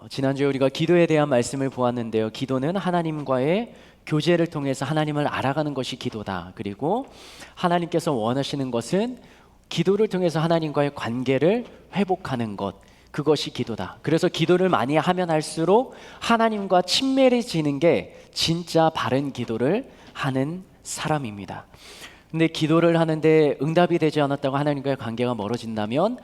지난주에 우리가 기도에 대한 말씀을 보았는데요. 기도는 하나님과의 교제를 통해서 하나님을 알아가는 것이 기도다. 그리고 하나님께서 원하시는 것은 기도를 통해서 하나님과의 관계를 회복하는 것, 그것이 기도다. 그래서 기도를 많이 하면 할수록 하나님과 친밀해지는 게 진짜 바른 기도를 하는 사람입니다. 근데 기도를 하는데 응답이 되지 않았다고 하나님과의 관계가 멀어진다면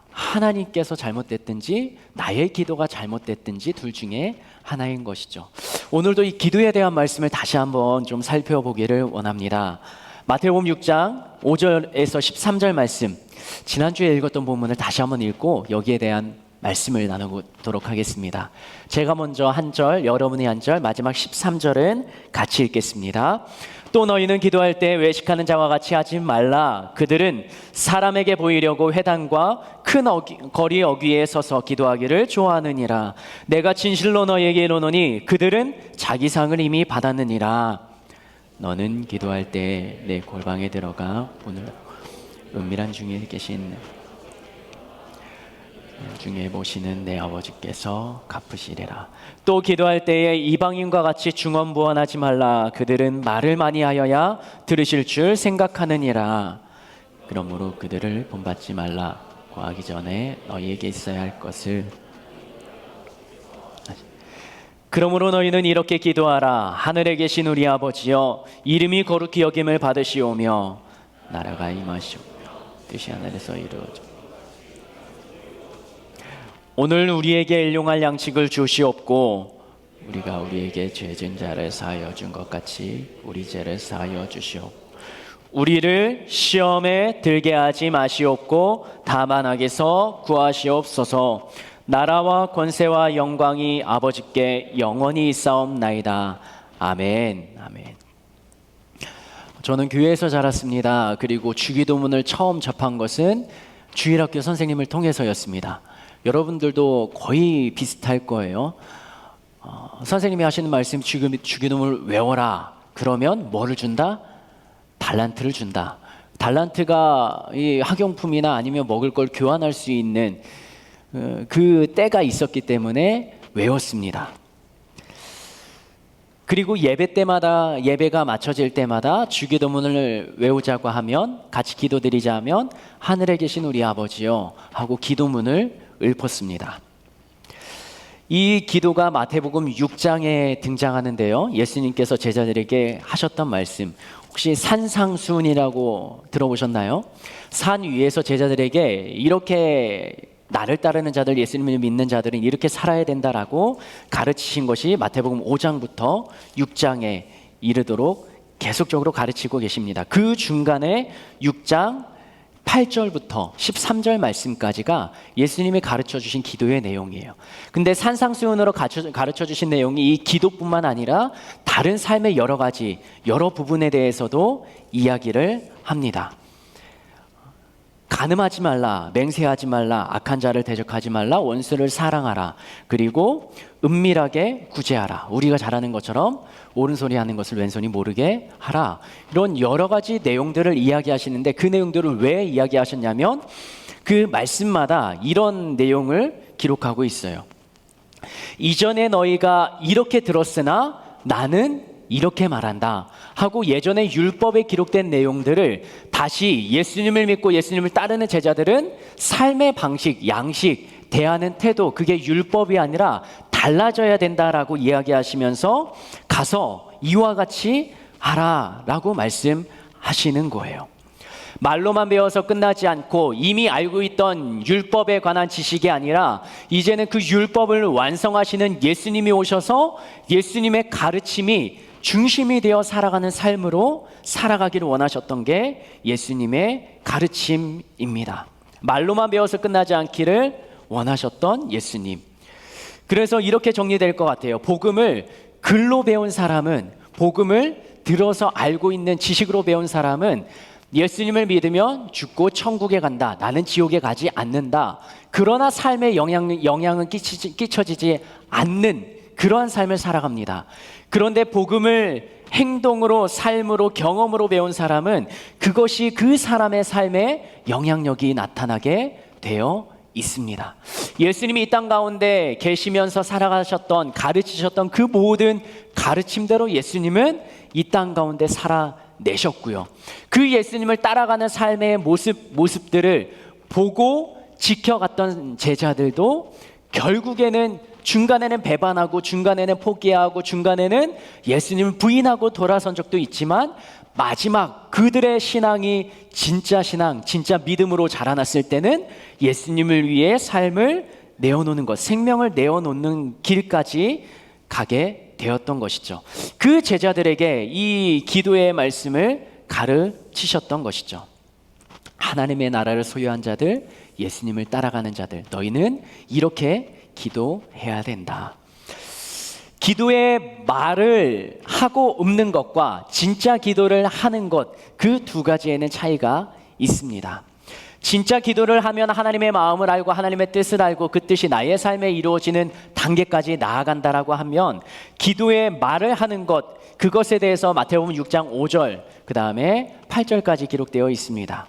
하나님께서 잘못됐든지 나의 기도가 잘못됐든지 둘 중에 하나인 것이죠. 오늘도 이 기도에 대한 말씀을 다시 한번 좀 살펴보기를 원합니다. 마태복음 6장 5절에서 13절 말씀, 지난주에 읽었던 본문을 다시 한번 읽고 여기에 대한 말씀을 나누도록 하겠습니다. 제가 먼저 한 절, 여러분이 한 절, 마지막 13절은 같이 읽겠습니다. 또 너희는 기도할 때 외식하는 자와 같이 하지 말라. 그들은 사람에게 보이려고 회당과 큰 거리 어귀에 서서 기도하기를 좋아하느니라. 내가 진실로 너희에게 이르노니 그들은 자기 상을 이미 받았느니라. 너는 기도할 때 내 골방에 들어가 오늘 은밀한 중에 계신 중에 보시는 내 아버지께서 갚으시리라. 또 기도할 때에 이방인과 같이 중언부언하지 말라. 그들은 말을 많이 하여야 들으실 줄 생각하느니라. 그러므로 그들을 본받지 말라. 구하기 전에 너희에게 있어야 할 것을. 그러므로 너희는 이렇게 기도하라. 하늘에 계신 우리 아버지여, 이름이 거룩히 여김을 받으시오며 나라가 임하시오며 뜻이 하늘에서 이루어져. 오늘 우리에게 일용할 양식을 주시옵고 우리가 우리에게 죄진 자를 사하여 준 것 같이 우리 죄를 사하여 주시옵고 우리를 시험에 들게 하지 마시옵고 다만 악에서 구하시옵소서. 나라와 권세와 영광이 아버지께 영원히 있사옵나이다. 아멘. 아멘. 저는 교회에서 자랐습니다. 그리고 주기도문을 처음 접한 것은 주일학교 선생님을 통해서였습니다. 여러분들도 거의 비슷할 거예요. 선생님이 하시는 말씀, 주기도문을 외워라. 그러면 뭐를 준다? 달란트를 준다. 달란트가 이 학용품이나 아니면 먹을 걸 교환할 수 있는 그 때가 있었기 때문에 외웠습니다. 그리고 예배 때마다, 예배가 맞춰질 때마다 주기도문을 외우자고 하면, 같이 기도드리자 하면 하늘에 계신 우리 아버지요 하고 기도문을 읊었습니다. 이 기도가 마태복음 6장에 등장하는데요. 예수님께서 제자들에게 하셨던 말씀, 혹시 산상수훈이라고 들어보셨나요? 산 위에서 제자들에게 이렇게 나를 따르는 자들, 예수님을 믿는 자들은 이렇게 살아야 된다라고 가르치신 것이 마태복음 5장부터 6장에 이르도록 계속적으로 가르치고 계십니다. 그 중간에 6장 8절부터 13절 말씀까지가 예수님이 가르쳐 주신 기도의 내용이에요. 근데 산상수훈으로 가르쳐 주신 내용이 이 기도뿐만 아니라 다른 삶의 여러 가지, 여러 부분에 대해서도 이야기를 합니다. 간음하지 말라, 맹세하지 말라, 악한 자를 대적하지 말라, 원수를 사랑하라, 그리고 은밀하게 구제하라. 우리가 잘하는 것처럼 오른손이 하는 것을 왼손이 모르게 하라. 이런 여러 가지 내용들을 이야기하시는데 그 내용들을 왜 이야기하셨냐면 그 말씀마다 이런 내용을 기록하고 있어요. 이전에 너희가 이렇게 들었으나 나는 이렇게 말한다 하고 예전에 율법에 기록된 내용들을 다시 예수님을 믿고 예수님을 따르는 제자들은 삶의 방식, 양식, 대하는 태도, 그게 율법이 아니라 달라져야 된다라고 이야기하시면서 가서 이와 같이 하라라고 말씀하시는 거예요. 말로만 배워서 끝나지 않고 이미 알고 있던 율법에 관한 지식이 아니라 이제는 그 율법을 완성하시는 예수님이 오셔서 예수님의 가르침이 중심이 되어 살아가는 삶으로 살아가기를 원하셨던 게 예수님의 가르침입니다. 말로만 배워서 끝나지 않기를 원하셨던 예수님. 그래서 이렇게 정리될 것 같아요. 복음을 글로 배운 사람은, 복음을 들어서 알고 있는 지식으로 배운 사람은 예수님을 믿으면 죽고 천국에 간다. 나는 지옥에 가지 않는다. 그러나 삶에 영향은 끼쳐지지 않는 그러한 삶을 살아갑니다. 그런데 복음을 행동으로, 삶으로, 경험으로 배운 사람은 그것이 그 사람의 삶에 영향력이 나타나게 되어 있습니다. 예수님이 이 땅 가운데 계시면서 살아가셨던, 가르치셨던 그 모든 가르침대로 예수님은 이 땅 가운데 살아내셨고요. 그 예수님을 따라가는 삶의 모습들을 보고 지켜갔던 제자들도 결국에는 중간에는 배반하고, 중간에는 포기하고, 중간에는 예수님을 부인하고 돌아선 적도 있지만, 마지막 그들의 신앙이 진짜 신앙, 진짜 믿음으로 자라났을 때는 예수님을 위해 삶을 내어놓는 것, 생명을 내어놓는 길까지 가게 되었던 것이죠. 그 제자들에게 이 기도의 말씀을 가르치셨던 것이죠. 하나님의 나라를 소유한 자들, 예수님을 따라가는 자들, 너희는 이렇게 기도해야 된다. 기도의 말을 하고 없는 것과 진짜 기도를 하는 것, 그 두 가지에는 차이가 있습니다. 진짜 기도를 하면 하나님의 마음을 알고 하나님의 뜻을 알고 그 뜻이 나의 삶에 이루어지는 단계까지 나아간다라고 하면, 기도의 말을 하는 것, 그것에 대해서 마태복음 6장 5절 그 다음에 8절까지 기록되어 있습니다.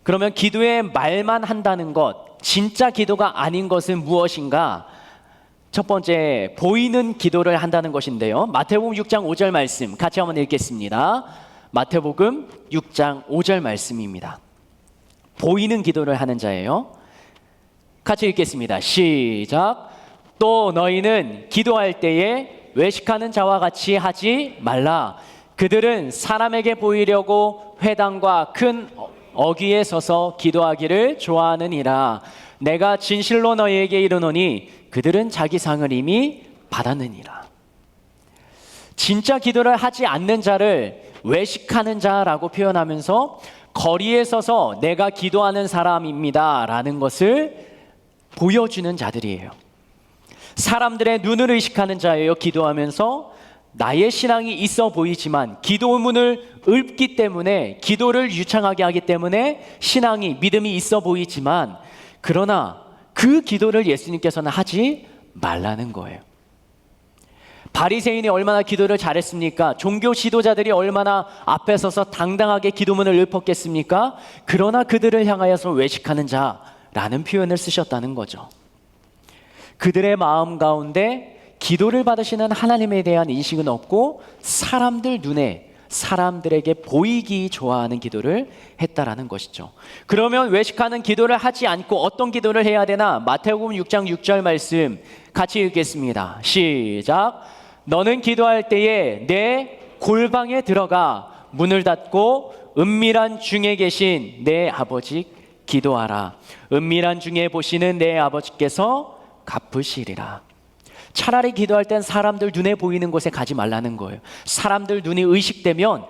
그러면 기도의 말만 한다는 것, 진짜 기도가 아닌 것은 무엇인가? 첫 번째, 보이는 기도를 한다는 것인데요. 마태복음 6장 5절 말씀 같이 한번 읽겠습니다. 마태복음 6장 5절 말씀입니다. 보이는 기도를 하는 자예요. 같이 읽겠습니다. 시작. 또 너희는 기도할 때에 외식하는 자와 같이 하지 말라. 그들은 사람에게 보이려고 회당과 큰 어귀에 서서 기도하기를 좋아하느니라. 내가 진실로 너희에게 이르노니 그들은 자기 상을 이미 받았느니라. 진짜 기도를 하지 않는 자를 외식하는 자라고 표현하면서 거리에 서서 내가 기도하는 사람입니다 라는 것을 보여주는 자들이에요. 사람들의 눈을 의식하는 자예요. 기도하면서 나의 신앙이 있어 보이지만 기도문을 읊기 때문에, 기도를 유창하게 하기 때문에 신앙이, 믿음이 있어 보이지만, 그러나 그 기도를 예수님께서는 하지 말라는 거예요. 바리새인이 얼마나 기도를 잘했습니까? 종교 지도자들이 얼마나 앞에 서서 당당하게 기도문을 읊었겠습니까? 그러나 그들을 향하여서 외식하는 자라는 표현을 쓰셨다는 거죠. 그들의 마음 가운데 기도를 받으시는 하나님에 대한 인식은 없고, 사람들 눈에, 사람들에게 보이기 좋아하는 기도를 했다라는 것이죠. 그러면 외식하는 기도를 하지 않고 어떤 기도를 해야 되나? 마태복음 6장 6절 말씀 같이 읽겠습니다. 시작. 너는 기도할 때에 내 골방에 들어가 문을 닫고 은밀한 중에 계신 내 아버지 기도하라. 은밀한 중에 보시는 내 아버지께서 갚으시리라. 차라리 기도할 땐 사람들 눈에 보이는 곳에 가지 말라는 거예요. 사람들 눈이 의식되면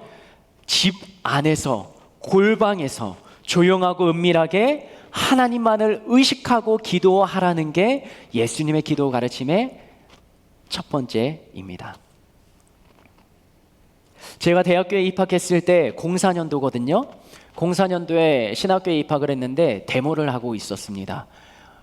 집 안에서, 골방에서 조용하고 은밀하게 하나님만을 의식하고 기도하라는 게 예수님의 기도 가르침의 첫 번째입니다. 제가 대학교에 입학했을 때 04년도거든요. 04년도에 신학교에 입학을 했는데 데모를 하고 있었습니다.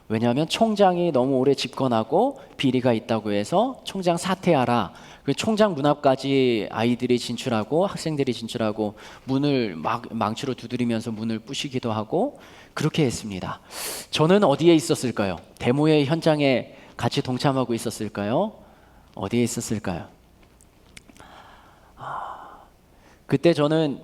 왜냐하면 총장이 너무 오래 집권하고 비리가 있다고 해서 총장 사퇴하라. 그 총장 문 앞까지 아이들이 진출하고 학생들이 진출하고 문을 망치로 두드리면서 문을 부시기도 하고 그렇게 했습니다. 저는 어디에 있었을까요? 데모의 현장에 같이 동참하고 있었을까요? 어디에 있었을까요? 그때 저는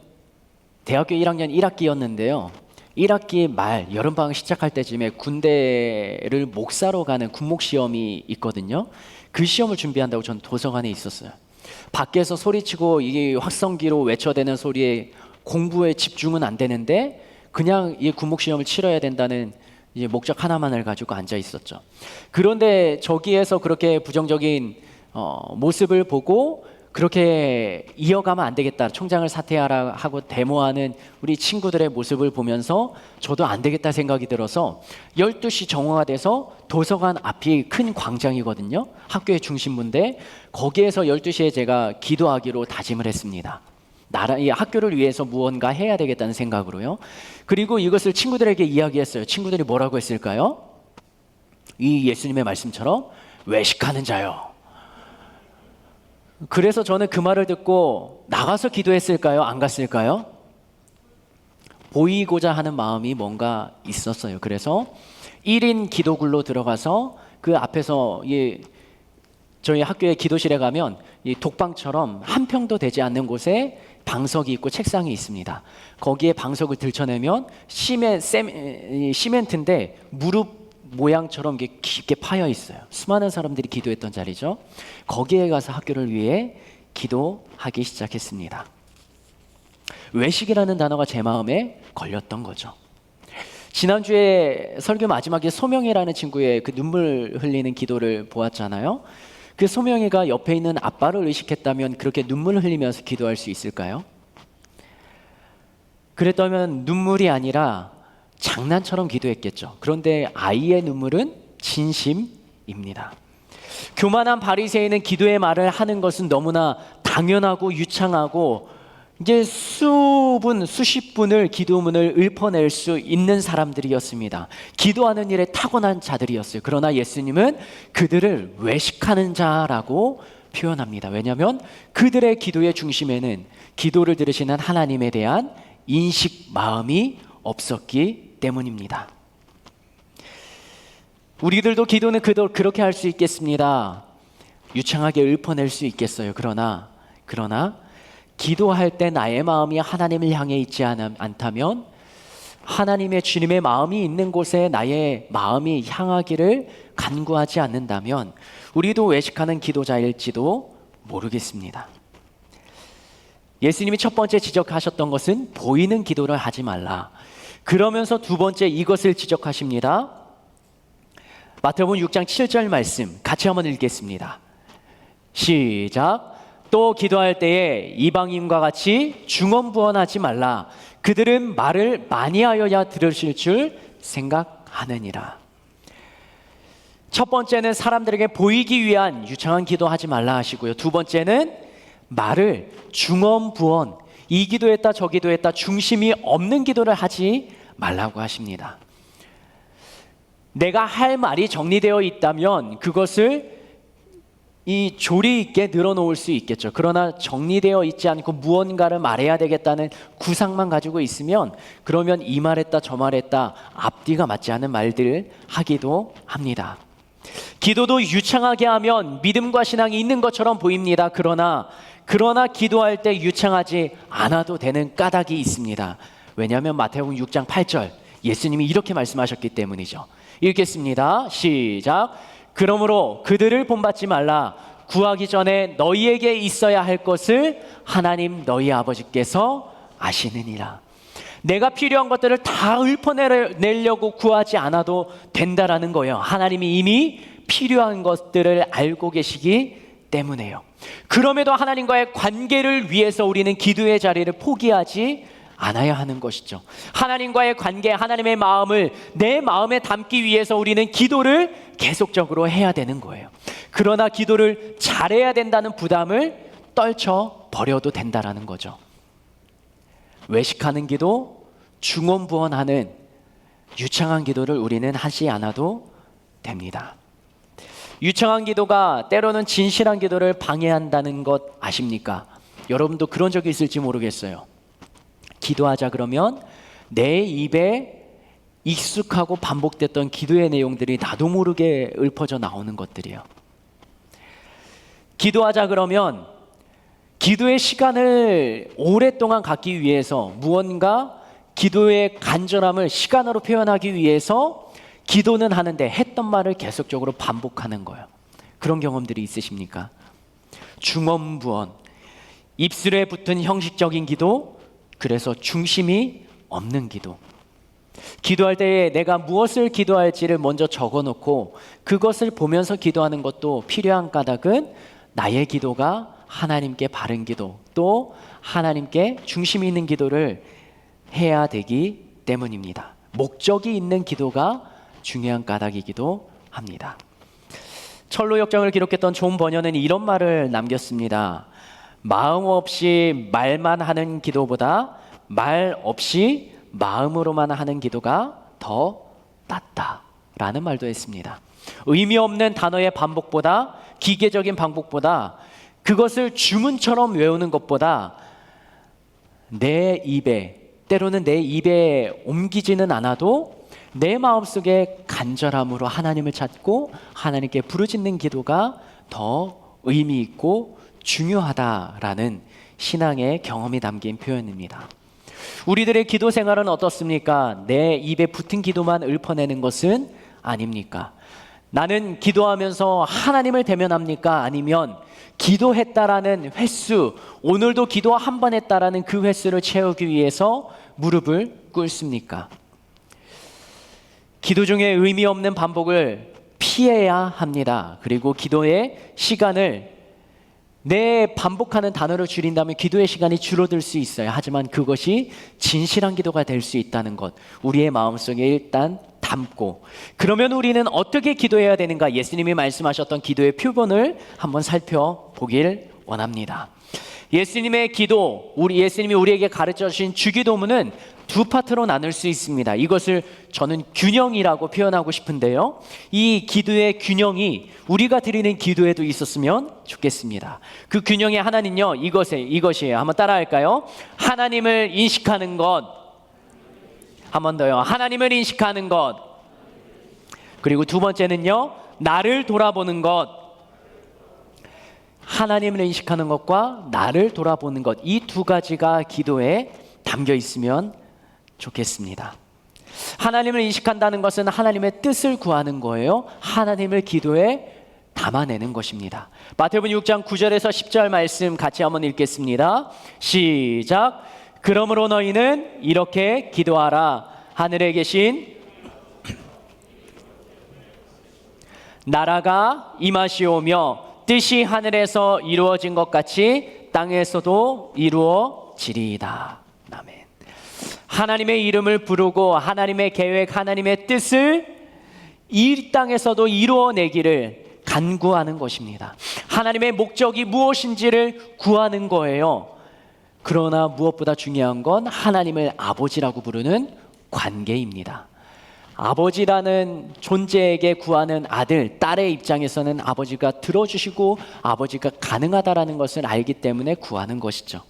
대학교 1학년 1학기였는데요. 1학기 말 여름방학 시작할 때쯤에 군대를 목사로 가는 군목시험이 있거든요. 그 시험을 준비한다고 저는 도서관에 있었어요. 밖에서 소리치고 이게 확성기로 외쳐대는 소리에 공부에 집중은 안 되는데 그냥 이 군목시험을 치러야 된다는 이제 목적 하나만을 가지고 앉아 있었죠. 그런데 저기에서 그렇게 부정적인 모습을 보고 그렇게 이어가면 안 되겠다, 총장을 사퇴하라 하고 데모하는 우리 친구들의 모습을 보면서 저도 안 되겠다 생각이 들어서 12시 정오가 돼서 도서관 앞이 큰 광장이거든요. 학교의 중심부인데 거기에서 12시에 제가 기도하기로 다짐을 했습니다. 이 학교를 위해서 무언가 해야 되겠다는 생각으로요. 그리고 이것을 친구들에게 이야기했어요. 친구들이 뭐라고 했을까요? 이 예수님의 말씀처럼 외식하는 자요. 그래서 저는 그 말을 듣고 나가서 기도했을까요? 안 갔을까요? 보이고자 하는 마음이 뭔가 있었어요. 그래서 1인 기도굴로 들어가서 그 앞에서 저희 학교의 기도실에 가면 이 독방처럼 한 평도 되지 않는 곳에 방석이 있고 책상이 있습니다. 거기에 방석을 들춰내면 시멘트인데 무릎 모양처럼 깊게 파여 있어요. 수많은 사람들이 기도했던 자리죠. 거기에 가서 학교를 위해 기도하기 시작했습니다. 외식이라는 단어가 제 마음에 걸렸던 거죠. 지난주에 설교 마지막에 소명이라는 친구의 그 눈물 흘리는 기도를 보았잖아요. 그 소명이가 옆에 있는 아빠를 의식했다면 그렇게 눈물을 흘리면서 기도할 수 있을까요? 그랬다면 눈물이 아니라 장난처럼 기도했겠죠. 그런데 아이의 눈물은 진심입니다. 교만한 바리새인은 기도의 말을 하는 것은 너무나 당연하고 유창하고 이제 수십 분을 기도문을 읊어낼 수 있는 사람들이었습니다. 기도하는 일에 타고난 자들이었어요. 그러나 예수님은 그들을 외식하는 자라고 표현합니다. 왜냐하면 그들의 기도의 중심에는 기도를 들으시는 하나님에 대한 인식, 마음이 없었기 때문입니다. 우리들도 기도는 그렇게 할 수 있겠습니다. 유창하게 읊어낼 수 있겠어요. 그러나 기도할 때 나의 마음이 하나님을 향해 있지 않다면, 하나님의 주님의 마음이 있는 곳에 나의 마음이 향하기를 간구하지 않는다면 우리도 외식하는 기도자일지도 모르겠습니다. 예수님이 첫 번째 지적하셨던 것은 보이는 기도를 하지 말라. 그러면서 두 번째 이것을 지적하십니다. 마태복음 6장 7절 말씀 같이 한번 읽겠습니다. 시작. 또 기도할 때에 이방인과 같이 중언부언하지 말라. 그들은 말을 많이 하여야 들으실 줄 생각하느니라. 첫 번째는 사람들에게 보이기 위한 유창한 기도하지 말라 하시고요. 두 번째는 말을 중언부언, 이 기도했다 저 기도했다 중심이 없는 기도를 하지 말라고 하십니다. 내가 할 말이 정리되어 있다면 그것을 이 조리 있게 늘어놓을 수 있겠죠. 그러나 정리되어 있지 않고 무언가를 말해야 되겠다는 구상만 가지고 있으면 그러면 이 말했다 저 말했다 앞뒤가 맞지 않은 말들을 하기도 합니다. 기도도 유창하게 하면 믿음과 신앙이 있는 것처럼 보입니다. 그러나 기도할 때 유창하지 않아도 되는 까닭이 있습니다. 왜냐하면 마태복음 6장 8절 예수님이 이렇게 말씀하셨기 때문이죠. 읽겠습니다. 시작. 그러므로 그들을 본받지 말라. 구하기 전에 너희에게 있어야 할 것을 하나님 너희 아버지께서 아시느니라. 내가 필요한 것들을 다 읊어내려고 구하지 않아도 된다라는 거예요. 하나님이 이미 필요한 것들을 알고 계시기 때문에요. 그럼에도 하나님과의 관계를 위해서 우리는 기도의 자리를 포기하지 않아야 하는 것이죠. 하나님과의 관계, 하나님의 마음을 내 마음에 담기 위해서 우리는 기도를 계속적으로 해야 되는 거예요. 그러나 기도를 잘해야 된다는 부담을 떨쳐 버려도 된다라는 거죠. 외식하는 기도, 중언부언하는 유창한 기도를 우리는 하지 않아도 됩니다. 유창한 기도가 때로는 진실한 기도를 방해한다는 것 아십니까? 여러분도 그런 적이 있을지 모르겠어요. 기도하자 그러면 내 입에 익숙하고 반복됐던 기도의 내용들이 나도 모르게 읊어져 나오는 것들이에요. 기도하자 그러면 기도의 시간을 오랫동안 갖기 위해서 무언가 기도의 간절함을 시간으로 표현하기 위해서 기도는 하는데 했던 말을 계속적으로 반복하는 거예요. 그런 경험들이 있으십니까? 중언부언, 입술에 붙은 형식적인 기도, 그래서 중심이 없는 기도. 기도할 때에 내가 무엇을 기도할지를 먼저 적어놓고 그것을 보면서 기도하는 것도 필요한 까닭은 나의 기도가 하나님께 바른 기도, 또 하나님께 중심이 있는 기도를 해야 되기 때문입니다. 목적이 있는 기도가 중요한 까닭이기도 합니다. 철로 역정을 기록했던 존 버녀는 이런 말을 남겼습니다. 마음 없이 말만 하는 기도보다 말 없이 마음으로만 하는 기도가 더 낫다라는 말도 했습니다. 의미 없는 단어의 반복보다, 기계적인 반복보다, 그것을 주문처럼 외우는 것보다 내 입에 때로는 내 입에 옮기지는 않아도 내 마음속에 간절함으로 하나님을 찾고 하나님께 부르짖는 기도가 더 의미 있고 중요하다라는 신앙의 경험이 담긴 표현입니다. 우리들의 기도 생활은 어떻습니까? 내 입에 붙은 기도만 읊어내는 것은 아닙니까? 나는 기도하면서 하나님을 대면합니까? 아니면 기도했다라는 횟수, 오늘도 기도 한 번 했다라는 그 횟수를 채우기 위해서 무릎을 꿇습니까? 기도 중에 의미 없는 반복을 피해야 합니다. 그리고 기도의 시간을 내 반복하는 단어를 줄인다면 기도의 시간이 줄어들 수 있어요. 하지만 그것이 진실한 기도가 될 수 있다는 것, 우리의 마음속에 일단 담고, 그러면 우리는 어떻게 기도해야 되는가? 예수님이 말씀하셨던 기도의 표본을 한번 살펴보길 원합니다. 예수님의 기도, 예수님이 우리에게 가르쳐 주신 주기도문은 두 파트로 나눌 수 있습니다. 이것을 저는 균형이라고 표현하고 싶은데요, 이 기도의 균형이 우리가 드리는 기도에도 있었으면 좋겠습니다. 그 균형의 하나는요, 이것이에요. 한번 따라할까요? 하나님을 인식하는 것, 한 번 더요. 하나님을 인식하는 것. 그리고 두 번째는요, 나를 돌아보는 것. 하나님을 인식하는 것과 나를 돌아보는 것, 이 두 가지가 기도에 담겨 있으면 좋겠습니다. 하나님을 인식한다는 것은 하나님의 뜻을 구하는 거예요. 하나님을 기도에 담아내는 것입니다. 마태복음 6장 9절에서 10절 말씀 같이 한번 읽겠습니다. 시작. 그러므로 너희는 이렇게 기도하라. 하늘에 계신 나라가 임하시오며 뜻이 하늘에서 이루어진 것 같이 땅에서도 이루어지리이다. 아멘. 하나님의 이름을 부르고 하나님의 계획, 하나님의 뜻을 이 땅에서도 이루어내기를 간구하는 것입니다. 하나님의 목적이 무엇인지를 구하는 거예요. 그러나 무엇보다 중요한 건 하나님을 아버지라고 부르는 관계입니다. 아버지라는 존재에게 구하는 아들, 딸의 입장에서는 아버지가 들어주시고 아버지가 가능하다라는 것을 알기 때문에 구하는 것이죠.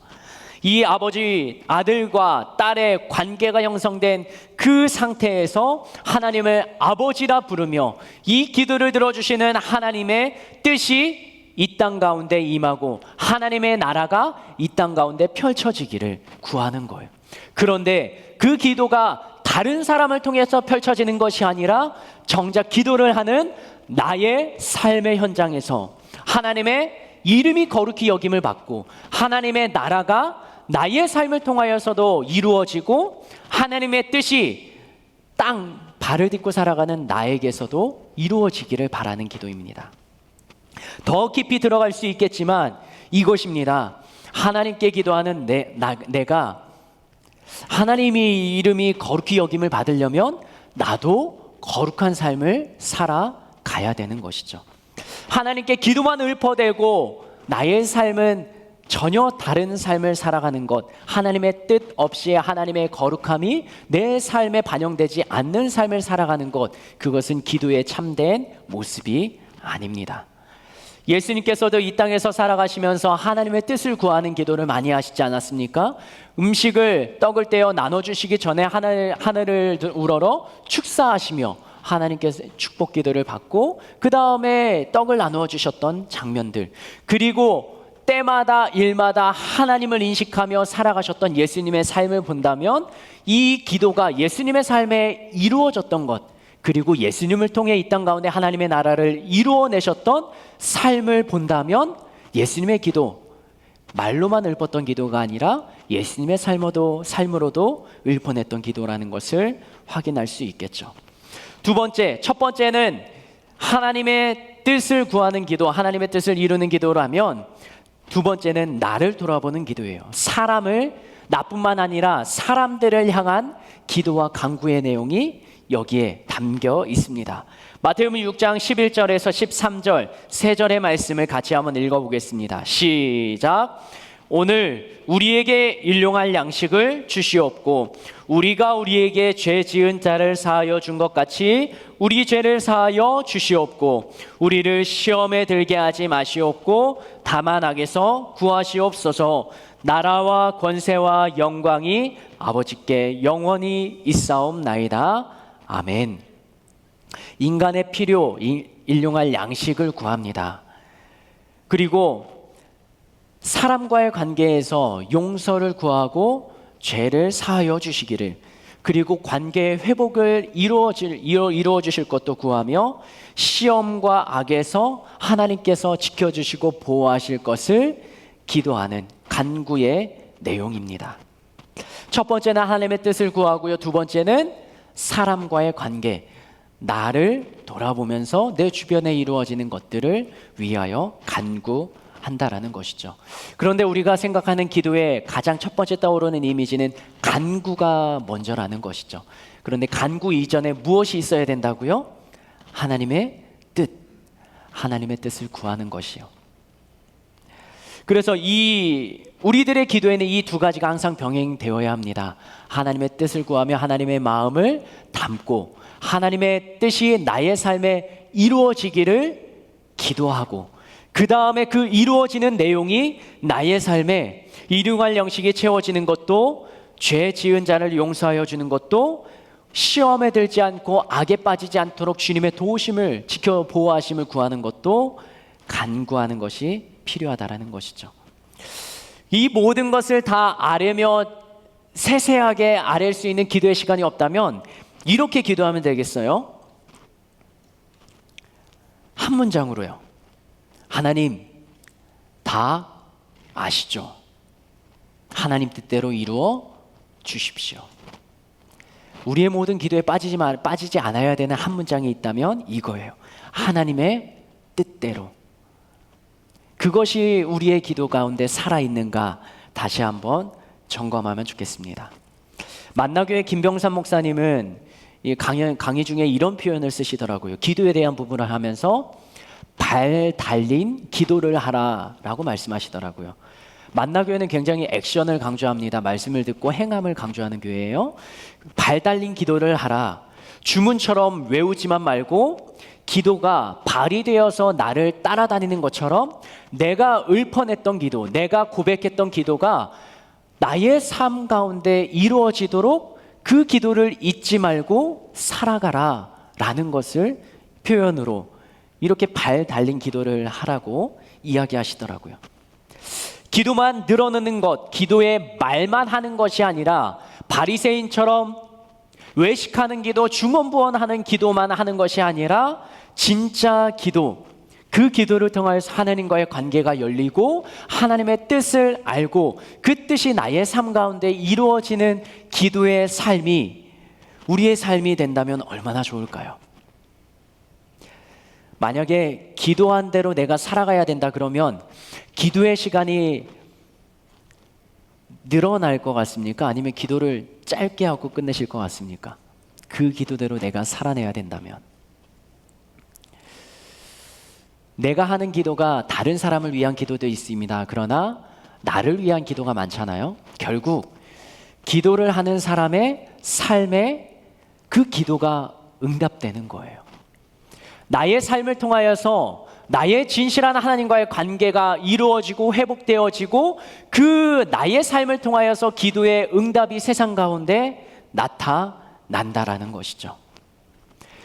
이 아버지, 아들과 딸의 관계가 형성된 그 상태에서 하나님을 아버지라 부르며 이 기도를 들어주시는 하나님의 뜻이 이 땅 가운데 임하고 하나님의 나라가 이 땅 가운데 펼쳐지기를 구하는 거예요. 그런데 그 기도가 다른 사람을 통해서 펼쳐지는 것이 아니라 정작 기도를 하는 나의 삶의 현장에서 하나님의 이름이 거룩히 여김을 받고 하나님의 나라가 나의 삶을 통하여서도 이루어지고 하나님의 뜻이 땅 발을 딛고 살아가는 나에게서도 이루어지기를 바라는 기도입니다. 더 깊이 들어갈 수 있겠지만 이것입니다. 하나님께 기도하는 내가 하나님의 이름이 거룩히 여김을 받으려면 나도 거룩한 삶을 살아가야 되는 것이죠. 하나님께 기도만 읊어대고 나의 삶은 전혀 다른 삶을 살아가는 것, 하나님의 뜻 없이 하나님의 거룩함이 내 삶에 반영되지 않는 삶을 살아가는 것, 그것은 기도의 참된 모습이 아닙니다. 예수님께서도 이 땅에서 살아가시면서 하나님의 뜻을 구하는 기도를 많이 하시지 않았습니까? 음식을 떡을 떼어 나눠주시기 전에 하늘을 우러러 축사하시며 하나님께서 축복 기도를 받고 그 다음에 떡을 나누어 주셨던 장면들, 그리고 때마다 일마다 하나님을 인식하며 살아가셨던 예수님의 삶을 본다면 이 기도가 예수님의 삶에 이루어졌던 것, 그리고 예수님을 통해 이 땅 가운데 하나님의 나라를 이루어내셨던 삶을 본다면 예수님의 기도, 말로만 읊었던 기도가 아니라 예수님의 삶으로도 읊어냈던 기도라는 것을 확인할 수 있겠죠. 두 번째, 첫 번째는 하나님의 뜻을 구하는 기도, 하나님의 뜻을 이루는 기도라면 두 번째는 나를 돌아보는 기도예요. 사람을, 나뿐만 아니라 사람들을 향한 기도와 간구의 내용이 여기에 담겨 있습니다. 마태복음 6장 11절에서 13절 세 절의 말씀을 같이 한번 읽어보겠습니다. 시작. 오늘 우리에게 일용할 양식을 주시옵고 우리가 우리에게 죄 지은 자를 사하여 준 것 같이 우리 죄를 사하여 주시옵고 우리를 시험에 들게 하지 마시옵고 다만 악에서 구하시옵소서. 나라와 권세와 영광이 아버지께 영원히 있사옵나이다. 아멘. 인간의 필요, 일용할 양식을 구합니다. 그리고 사람과의 관계에서 용서를 구하고 죄를 사하여 주시기를, 그리고 관계의 회복을 이루어 주실 것도 구하며 시험과 악에서 하나님께서 지켜주시고 보호하실 것을 기도하는 간구의 내용입니다. 첫 번째는 하나님의 뜻을 구하고요. 두 번째는 사람과의 관계, 나를 돌아보면서 내 주변에 이루어지는 것들을 위하여 간구한다라는 것이죠. 그런데 우리가 생각하는 기도의 가장 첫 번째 떠오르는 이미지는 간구가 먼저라는 것이죠. 그런데 간구 이전에 무엇이 있어야 된다고요? 하나님의 뜻, 하나님의 뜻을 구하는 것이요. 그래서 우리들의 기도에는 이 두 가지가 항상 병행되어야 합니다. 하나님의 뜻을 구하며 하나님의 마음을 담고 하나님의 뜻이 나의 삶에 이루어지기를 기도하고, 그 다음에 그 이루어지는 내용이 나의 삶에 일용할 양식이 채워지는 것도, 죄 지은 자를 용서하여 주는 것도, 시험에 들지 않고 악에 빠지지 않도록 주님의 도우심을 지켜 보호하심을 구하는 것도 간구하는 것이 필요하다라는 것이죠. 이 모든 것을 다 아뢰며 세세하게 아뢰 수 있는 기도의 시간이 없다면 이렇게 기도하면 되겠어요? 한 문장으로요. 하나님, 다 아시죠? 하나님 뜻대로 이루어 주십시오. 우리의 모든 기도에 빠지지 않아야 되는 한 문장이 있다면 이거예요. 하나님의 뜻대로. 그것이 우리의 기도 가운데 살아있는가 다시 한번 점검하면 좋겠습니다. 만나교회 김병삼 목사님은 이 강의 중에 이런 표현을 쓰시더라고요. 기도에 대한 부분을 하면서 발 달린 기도를 하라라고 말씀하시더라고요. 만나교회는 굉장히 액션을 강조합니다. 말씀을 듣고 행함을 강조하는 교회예요. 발 달린 기도를 하라. 주문처럼 외우지만 말고 기도가 발이 되어서 나를 따라다니는 것처럼 내가 읊어냈던 기도, 내가 고백했던 기도가 나의 삶 가운데 이루어지도록 그 기도를 잊지 말고 살아가라 라는 것을 표현으로 이렇게 발 달린 기도를 하라고 이야기하시더라고요. 기도만 늘어놓는 것, 기도에 말만 하는 것이 아니라 바리새인처럼 외식하는 기도, 중언부언하는 기도만 하는 것이 아니라 진짜 기도, 그 기도를 통하여서 하나님과의 관계가 열리고 하나님의 뜻을 알고 그 뜻이 나의 삶 가운데 이루어지는 기도의 삶이 우리의 삶이 된다면 얼마나 좋을까요? 만약에 기도한 대로 내가 살아가야 된다 그러면 기도의 시간이 늘어날 것 같습니까? 아니면 기도를 짧게 하고 끝내실 것 같습니까? 그 기도대로 내가 살아내야 된다면, 내가 하는 기도가 다른 사람을 위한 기도도 있습니다. 그러나 나를 위한 기도가 많잖아요. 결국 기도를 하는 사람의 삶에 그 기도가 응답되는 거예요. 나의 삶을 통하여서 나의 진실한 하나님과의 관계가 이루어지고 회복되어지고 그 나의 삶을 통하여서 기도의 응답이 세상 가운데 나타난다라는 것이죠.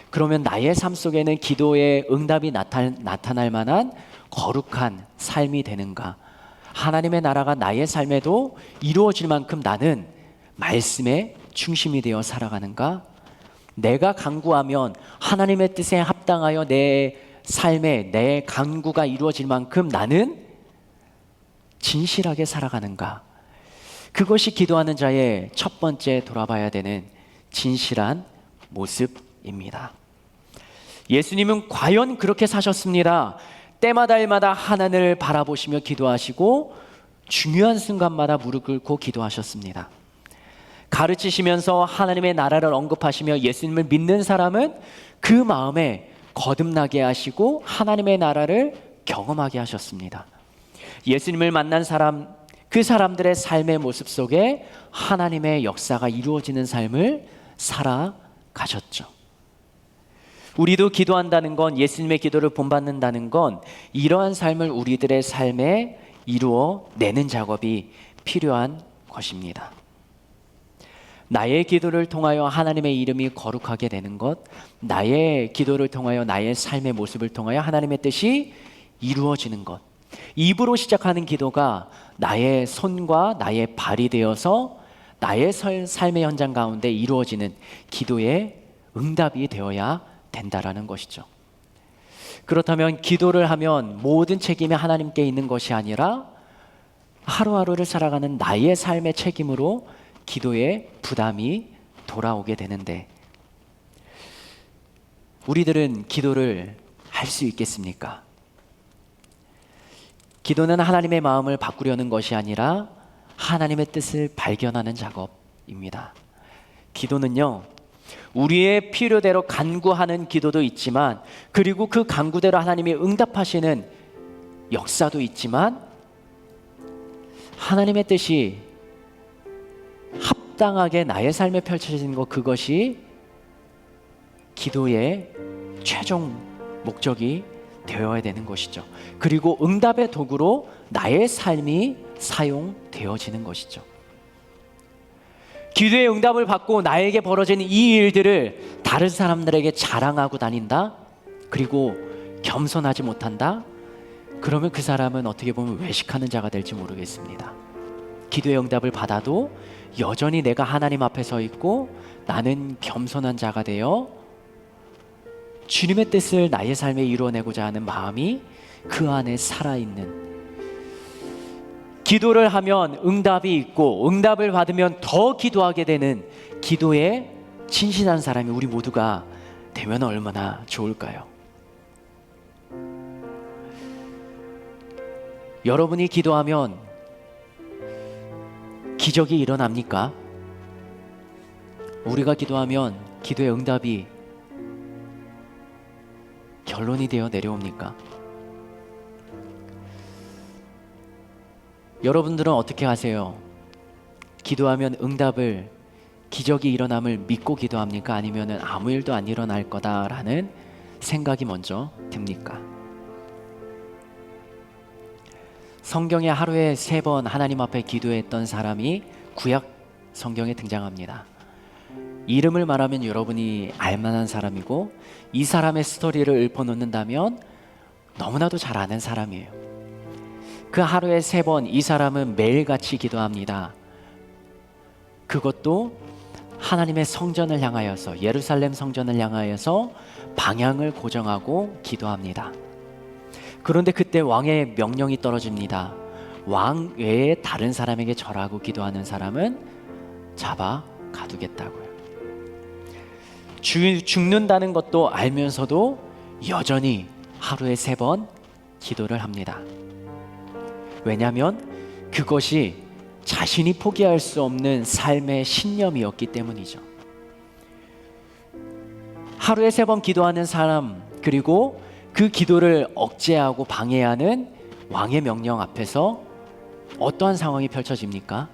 그러면 나의 삶 속에는 기도의 응답이 나타날 만한 거룩한 삶이 되는가? 하나님의 나라가 나의 삶에도 이루어질 만큼 나는 말씀에 중심이 되어 살아가는가? 내가 간구하면 하나님의 뜻에 합당하여 내 삶에 내 간구가 이루어질 만큼 나는 진실하게 살아가는가? 그것이 기도하는 자의 첫 번째 돌아봐야 되는 진실한 모습입니다. 예수님은 과연 그렇게 사셨습니다. 때마다 일마다 하나님을 바라보시며 기도하시고 중요한 순간마다 무릎 꿇고 기도하셨습니다. 가르치시면서 하나님의 나라를 언급하시며 예수님을 믿는 사람은 그 마음에 거듭나게 하시고 하나님의 나라를 경험하게 하셨습니다. 예수님을 만난 사람, 그 사람들의 삶의 모습 속에 하나님의 역사가 이루어지는 삶을 살아가셨죠. 우리도 기도한다는 건, 예수님의 기도를 본받는다는 건 이러한 삶을 우리들의 삶에 이루어내는 작업이 필요한 것입니다. 나의 기도를 통하여 하나님의 이름이 거룩하게 되는 것, 나의 기도를 통하여 나의 삶의 모습을 통하여 하나님의 뜻이 이루어지는 것, 입으로 시작하는 기도가 나의 손과 나의 발이 되어서 나의 삶의 현장 가운데 이루어지는 기도의 응답이 되어야 된다라는 것이죠. 그렇다면 기도를 하면 모든 책임이 하나님께 있는 것이 아니라 하루하루를 살아가는 나의 삶의 책임으로 기도의 부담이 돌아오게 되는데, 우리들은 기도를 할 수 있겠습니까? 기도는 하나님의 마음을 바꾸려는 것이 아니라 하나님의 뜻을 발견하는 작업입니다. 기도는요, 우리의 필요대로 간구하는 기도도 있지만, 그리고 그 간구대로 하나님이 응답하시는 역사도 있지만, 하나님의 뜻이 합당하게 나의 삶에 펼쳐지는 것, 그것이 기도의 최종 목적이 되어야 되는 것이죠. 그리고 응답의 도구로 나의 삶이 사용되어지는 것이죠. 기도의 응답을 받고 나에게 벌어지는 이 일들을 다른 사람들에게 자랑하고 다닌다? 그리고 겸손하지 못한다? 그러면 그 사람은 어떻게 보면 외식하는 자가 될지 모르겠습니다. 기도의 응답을 받아도 여전히 내가 하나님 앞에 서 있고 나는 겸손한 자가 되어 주님의 뜻을 나의 삶에 이루어내고자 하는 마음이 그 안에 살아있는, 기도를 하면 응답이 있고 응답을 받으면 더 기도하게 되는 기도에 진실한 사람이 우리 모두가 되면 얼마나 좋을까요? 여러분이 기도하면 기적이 일어납니까? 우리가 기도하면 기도의 응답이 결론이 되어 내려옵니까? 여러분들은 어떻게 하세요? 기도하면 응답을, 기적이 일어남을 믿고 기도합니까? 아니면 아무 일도 안 일어날 거다라는 생각이 먼저 듭니까? 성경에 하루에 3번 하나님 앞에 기도했던 사람이 구약 성경에 등장합니다. 이름을 말하면 여러분이 알만한 사람이고, 이 사람의 스토리를 읊어놓는다면 너무나도 잘 아는 사람이에요. 그 하루에 3번 이 사람은 매일같이 기도합니다. 그것도 하나님의 성전을 향하여서, 예루살렘 성전을 향하여서 방향을 고정하고 기도합니다. 그런데 그때 왕의 명령이 떨어집니다. 왕 외에 다른 사람에게 절하고 기도하는 사람은 잡아 가두겠다고요. 죽는다는 것도 알면서도 여전히 하루에 3번 기도를 합니다. 왜냐하면 그것이 자신이 포기할 수 없는 삶의 신념이었기 때문이죠. 하루에 3번 기도하는 사람, 그리고 그 기도를 억제하고 방해하는 왕의 명령 앞에서 어떠한 상황이 펼쳐집니까?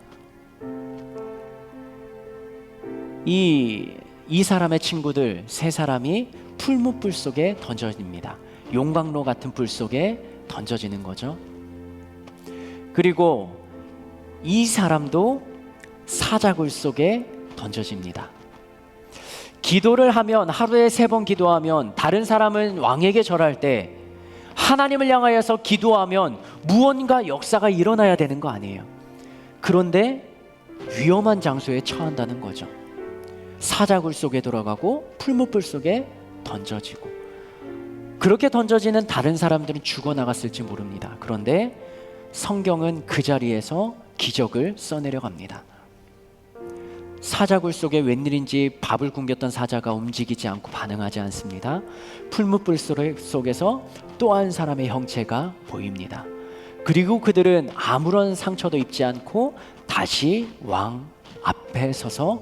이 사람의 친구들 3사람이 풀무불 속에 던져집니다. 용광로 같은 불 속에 던져지는 거죠. 그리고 이 사람도 사자굴 속에 던져집니다. 기도를 하면, 하루에 3번 기도하면, 다른 사람은 왕에게 절할 때 하나님을 향하여서 기도하면 무언가 역사가 일어나야 되는 거 아니에요. 그런데 위험한 장소에 처한다는 거죠. 사자굴 속에 들어가고 풀무불 속에 던져지고, 그렇게 던져지는 다른 사람들은 죽어나갔을지 모릅니다. 그런데 성경은 그 자리에서 기적을 써내려갑니다. 사자굴 속에 웬일인지 밥을 굶겼던 사자가 움직이지 않고 반응하지 않습니다. 풀무불 속에서 또 한 사람의 형체가 보입니다. 그리고 그들은 아무런 상처도 입지 않고 다시 왕 앞에 서서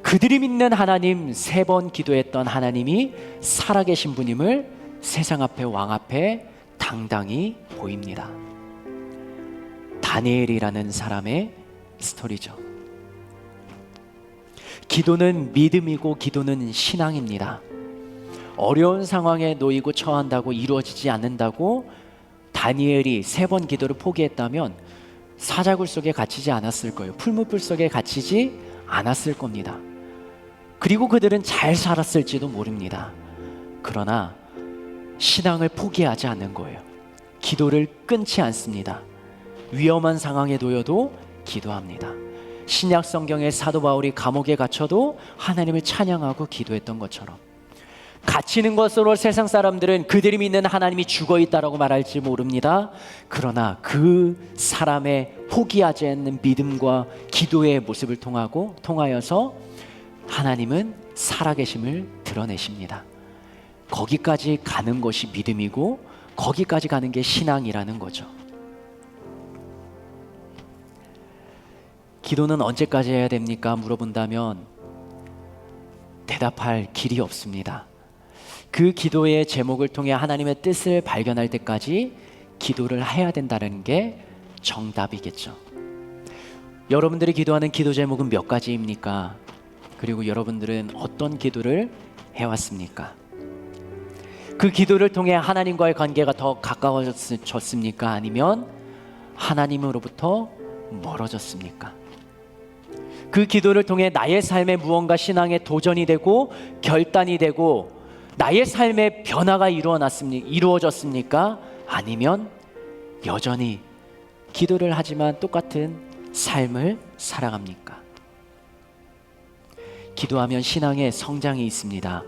그들이 믿는 하나님, 3번 기도했던 하나님이 살아계신 분임을 세상 앞에, 왕 앞에 당당히 보입니다. 다니엘이라는 사람의 스토리죠. 기도는 믿음이고 기도는 신앙입니다. 어려운 상황에 놓이고 처한다고 이루어지지 않는다고 다니엘이 3번 기도를 포기했다면 사자굴 속에 갇히지 않았을 거예요. 풀무불 속에 갇히지 않았을 겁니다. 그리고 그들은 잘 살았을지도 모릅니다. 그러나 신앙을 포기하지 않는 거예요. 기도를 끊지 않습니다. 위험한 상황에 놓여도 기도합니다. 신약 성경의 사도 바울이 감옥에 갇혀도 하나님을 찬양하고 기도했던 것처럼, 갇히는 것으로 세상 사람들은 그들이 믿는 하나님이 죽어 있다라고 말할지 모릅니다. 그러나 그 사람의 포기하지 않는 믿음과 기도의 모습을 통하여서 하나님은 살아계심을 드러내십니다. 거기까지 가는 것이 믿음이고 거기까지 가는 게 신앙이라는 거죠. 기도는 언제까지 해야 됩니까? 물어본다면 대답할 길이 없습니다. 그 기도의 제목을 통해 하나님의 뜻을 발견할 때까지 기도를 해야 된다는 게 정답이겠죠. 여러분들이 기도하는 기도 제목은 몇 가지입니까? 그리고 여러분들은 어떤 기도를 해왔습니까? 그 기도를 통해 하나님과의 관계가 더 가까워졌습니까? 아니면 하나님으로부터 멀어졌습니까? 그 기도를 통해 나의 삶에 무언가 신앙의 도전이 되고 결단이 되고 나의 삶의 변화가 이루어졌습니까? 아니면 여전히 기도를 하지만 똑같은 삶을 살아갑니까? 기도하면 신앙의 성장이 있습니다.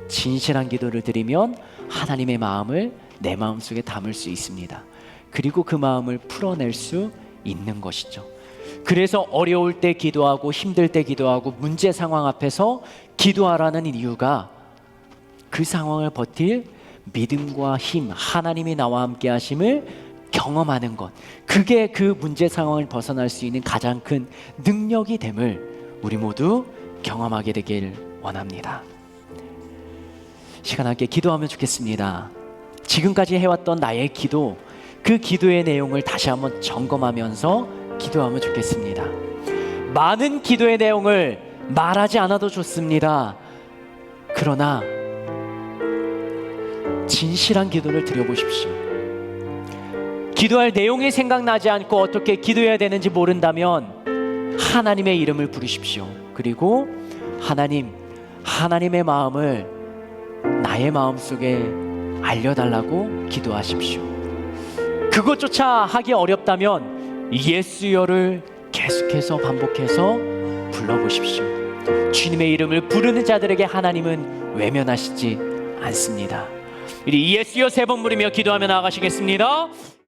진실한 기도를 드리면 하나님의 마음을 내 마음속에 담을 수 있습니다. 그리고 그 마음을 풀어낼 수 있는 것이죠. 그래서 어려울 때 기도하고 힘들 때 기도하고 문제 상황 앞에서 기도하라는 이유가 그 상황을 버틸 믿음과 힘, 하나님이 나와 함께 하심을 경험하는 것, 그게 그 문제 상황을 벗어날 수 있는 가장 큰 능력이 됨을 우리 모두 경험하게 되길 원합니다. 시간 함께 기도하면 좋겠습니다. 지금까지 해왔던 나의 기도, 그 기도의 내용을 다시 한번 점검하면서 기도하면 좋겠습니다. 많은 기도의 내용을 말하지 않아도 좋습니다. 그러나 진실한 기도를 드려보십시오. 기도할 내용이 생각나지 않고 어떻게 기도해야 되는지 모른다면 하나님의 이름을 부르십시오. 그리고 하나님의 마음을 나의 마음속에 알려달라고 기도하십시오. 그것조차 하기 어렵다면 예수여를 계속해서 반복해서 불러보십시오. 주님의 이름을 부르는 자들에게 하나님은 외면하시지 않습니다. 예수여 3번 부르며 기도하며 나아가시겠습니다.